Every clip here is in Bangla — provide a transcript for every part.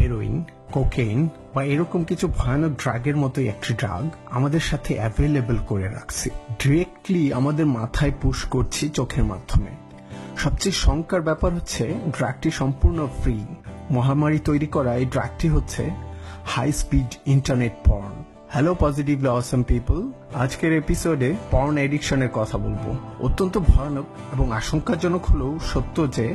হেরোইন, কোকেইন বা এরকম কিছু ভয়ানক ড্রাগের মতোই একটি ড্রাগ আমাদের সাথে অ্যাভেলেবল করে রাখছি, ডিরেক্টলি আমাদের মাথায় পুশ করছি চোখের মাধ্যমে। সবচেয়ে শঙ্কার ব্যাপার হচ্ছে ড্রাগটি সম্পূর্ণ ফ্রি। মহামারী তৈরি করা এই ড্রাগটি হচ্ছে high speed internet porn. Hello positively awesome people, আজকের এপিসোডে পর্ন এডিকশনের কথা বলবো। অত্যন্ত ভয়ানক এবং আশঙ্কাজনক হলেও সত্য যে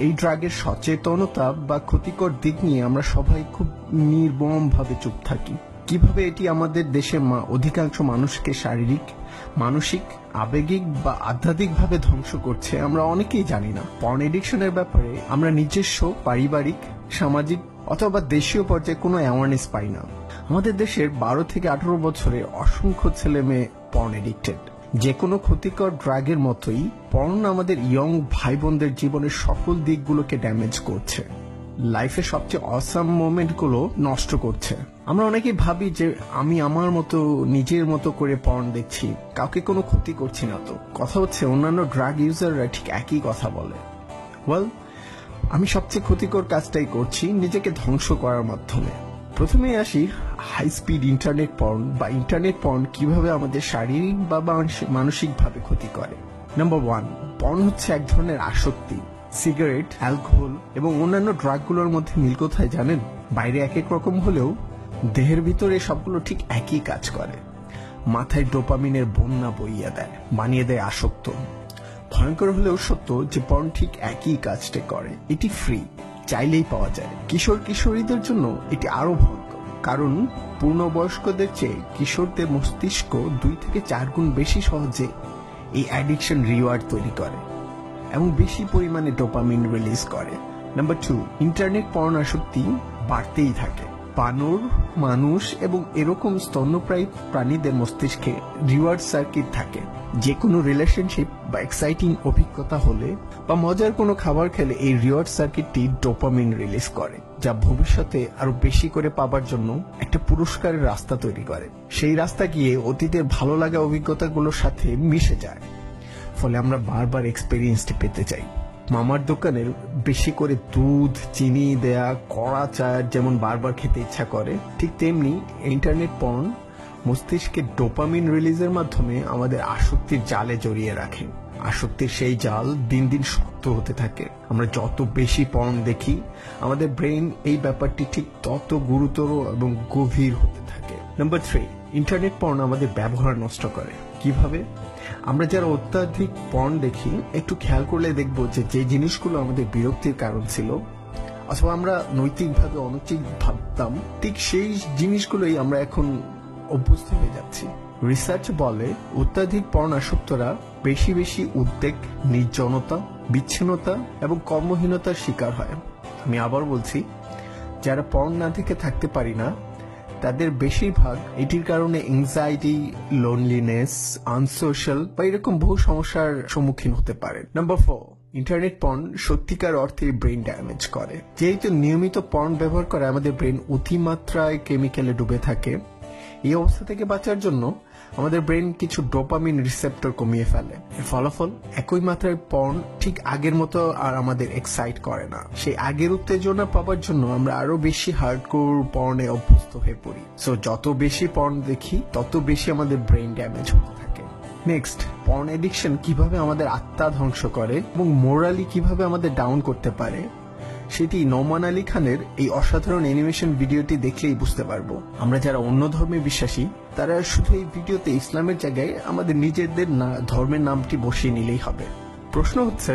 এই ড্রাগের সচেতনতা বা ক্ষতিকর দিক নিয়ে আমরা সবাই খুব নির্মমভাবে চুপ থাকি। কিভাবে এটি আমাদের দেশে অধিকাংশ মানুষকে শারীরিক, মানসিক, আবেগিক বা আধ্যাত্মিকভাবে ধ্বংস করছে আমরা অনেকেই জানি না। পর্ন এডিকশনের ব্যাপারে আমরা নিজস্ব পারিবারিক, সামাজিক অথবা দেশীয় পর্যায়ে কোনো অ্যাওয়ারনেস পাই না। আমাদের দেশের 12 থেকে 18 বছরে অসংখ্য ছেলে মেয়ে পর্ন এডিক্টেড। যে কোনো ক্ষতিকর ড্রাগের মতোই পর্ন আমাদের ইয়ং ভাই বোনদের জীবনের সকল দিকগুলোকে ড্যামেজ করছে, লাইফের সবচেয়ে অসাম মোমেন্টগুলো নষ্ট করছে। আমরা অনেকেই ভাবি যে আমি আমার মতো নিজের মতো করে পর্ন দেখছি, কাউকে কোনো ক্ষতি করছি না। তো কথা হচ্ছে অন্যান্য ড্রাগ ইউজাররা ঠিক একই কথা বলে। ওয়েল, আমি সবচেয়ে ক্ষতিকর কাজটাই করছি নিজেকে ধ্বংস করার মাধ্যমে। প্রথমে আসি হাই স্পিড ইন্টারনেট পর্ন বা ইন্টারনেট পর্ন কিভাবে আমাদের শারীরিক বা মানসিকভাবে ক্ষতি করে। নাম্বার 1, পর্ন হচ্ছে এক ধরনের আসক্তি। সিগারেট, অ্যালকোহল এবং অন্যান্য ড্রাগগুলোর মধ্যে মিল কোথায় জানেন? বাইরে এক এক রকম হলেও দেহের ভিতরে সবগুলো ঠিক একই কাজ করে। মাথায় ডোপামিনের বন্যা বইয়া দেয়, বানিয়ে দেয় আসক্ত। ভয়ঙ্কর হলেও সত্য যে পর্ন ঠিক একই কাজটা করে। এটি ফ্রি, চাইলেই পাওয়া যায়। কিশোর কিশোরীদের জন্য এটি আরো ভয়ঙ্কর, কারণ পূর্ণবয়স্কদের চেয়ে কিশোরদের মস্তিষ্ক 2 থেকে 4 গুণ বেশি সহজে এই অ্যাডিকশন রিওয়ার্ড তৈরি করে এবং বেশি পরিমাণে ডোপামিন রিলিজ করে। নাম্বার 2, ইন্টারনেট পর্ন আসক্তি বাড়তেই থাকে। বানর, মানুষ এবং এরকম স্তন্যপ্রায়ী প্রাণীদের মস্তিষ্কে রিওয়ার্ড সার্কিট থাকে। যে কোনো রিলেশনশিপ বা এক্সাইটিং অভিজ্ঞতা হলে বা মজার কোনো খাবার খেলে এই রিওয়ার্ড সার্কিটটি ডোপামিন রিলিজ করে, যা ভবিষ্যতে আরো বেশি করে পাবার জন্য একটা পুরস্কারের রাস্তা তৈরি করে। সেই রাস্তা গিয়ে অতীতের ভালো লাগা অভিজ্ঞতাগুলোর সাথে মিশে যায়, ফলে আমরা বারবার এক্সপেরিয়েন্সটি পেতে চাই। মামার দোকানের বেশি করে দুধ, চিনি দেয়া কড়া চা যেমন বারবার খেতে ইচ্ছা করে, ঠিক তেমনি ইন্টারনেট পর্ন মস্তিষ্কে ডোপামিন রিলিজের মাধ্যমে আমাদের আসক্তির জালে জড়িয়ে রাখে। আসক্তির সেই জাল দিন দিন শক্ত হতে থাকে। আমরা যত বেশি পর্ন দেখি, আমাদের ব্রেইন এই ব্যাপারটি ঠিক তত গুরুতর এবং গভীর হতে থাকে। নাম্বার 3, ইন্টারনেট পর্ন আমাদের ব্যবহার নষ্ট করে। কিভাবে? আমরা যারা অত্যাধিক পর্ন দেখি, একটু খেয়াল করলে দেখবো যে যে জিনিসগুলো আমাদের বিরক্তির কারণ ছিল অথবা আমরা নৈতিকভাবে অনুচিত ভাবতাম, ঠিক সেই জিনিসগুলোই আমরা এখন অভ্যস্ত হয়ে যাচ্ছি। রিসার্চ বলে অত্যাধিক পর্ন আসক্তরা বেশি বেশি উদ্বেগ, নির্জনতা, বিচ্ছিন্নতা এবং কর্মহীনতার শিকার হয়। আমি আবার বলছি, যারা পর্ন না দেখে থাকতে পারি না তাদের বেশিরভাগ এটির কারণে এংজাইটি, লোনলিনেস, আনসোশ্যাল বা এরকম বহু সমস্যার সম্মুখীন হতে পারে। নাম্বার 4, ইন্টারনেট পর্ন সত্যিকার অর্থে ব্রেন ড্যামেজ করে। যেহেতু নিয়মিত পর্ন ব্যবহার করে আমাদের ব্রেন অতিমাত্রায় কেমিক্যালে ডুবে থাকে, এই অবস্থা থেকে বাঁচার জন্য আমাদের ব্রেন কিছু ডোপামিন রিসেপ্টর কমিয়ে ফেলে। এর ফলাফল একই মাত্রায় পর্ন ঠিক আগের মতো আর আমাদের এক্সাইট করে না। সেই আগের উত্তেজনা পাওয়ার জন্য আমরা আরো বেশি হার্ডকোর পর্নে অভ্যস্ত হয়ে পড়ি। সো যত বেশি পর্ন দেখি তত বেশি আমাদের ব্রেন ড্যামেজ হতে থাকে। নেক্সট, পর্ন এডিকশন কিভাবে আমাদের আত্মা ধ্বংস করে এবং মোরালি কিভাবে আমাদের ডাউন করতে পারে, সেটি নোমান আলী খানের এই অসাধারণ অ্যানিমেশন ভিডিওটি দেখলেই বুঝতে পারবো। আমরা যারা অন্য ধর্মে বিশ্বাসী তারা শুধু এই ভিডিওতে ইসলামের জায়গায় আমাদের নিজেদের ধর্মের নামটি বসিয়ে নিলেই হবে। প্রশ্ন হচ্ছে,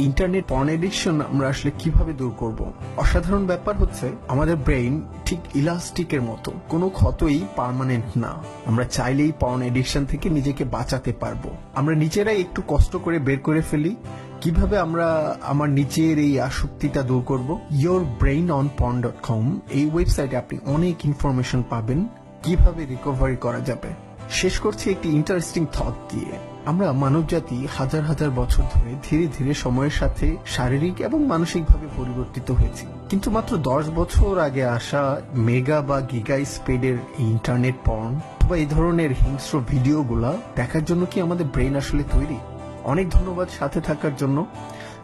ইন্টারনেট পর্ন এডিকশন আমরা আসলে কিভাবে দূর করব? অসাধারণ ব্যাপার হচ্ছে আমাদের ব্রেইন ঠিক ইলাস্টিকের মতো, কোনো ক্ষতই পার্মানেন্ট না। আমরা চাইলেই পর্ন এডিকশন থেকে নিজেকে বাঁচাতে পারবো। আমরা নিজেরাই একটু কষ্ট করে বের করে ফেলি কিভাবে আমরা আমার নিজের এই আসক্তিটা দূর করব। yourbrainonporn.com এই ওয়েবসাইটে আপনি অনেক ইনফরমেশন পাবেন কিভাবে রিকভারি করা যাবে। শেষ করছি একটি ইন্টারেস্টিং থট দিয়ে। আমরা মানবজাতি হাজার হাজার বছর ধরে ধীরে ধীরে সময়ের সাথে শারীরিক এবং মানসিকভাবে পরিবর্তিত হয়েছি, কিন্তু মাত্র 10 বছর আগে আসা মেগা বা গিগা স্পিডের ইন্টারনেট পর্ন বা এই ধরনের হিংস্র ভিডিওগুলা দেখার জন্য কি আমাদের ব্রেন আসলে তৈরি? অনেক ধন্যবাদ সাথে থাকার জন্য।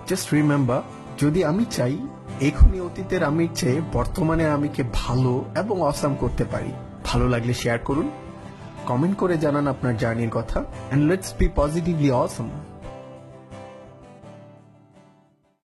জাস্ট রিমেম্বার, যদি আমি চাই এখনই অতীতের আমির চেয়ে বর্তমানের আমিকে ভালো এবং অসাম করতে পারি। ভালো লাগলে শেয়ার করুন, কমেন্ট করে জানান আপনার জার্নির কথা, and let's be positively awesome.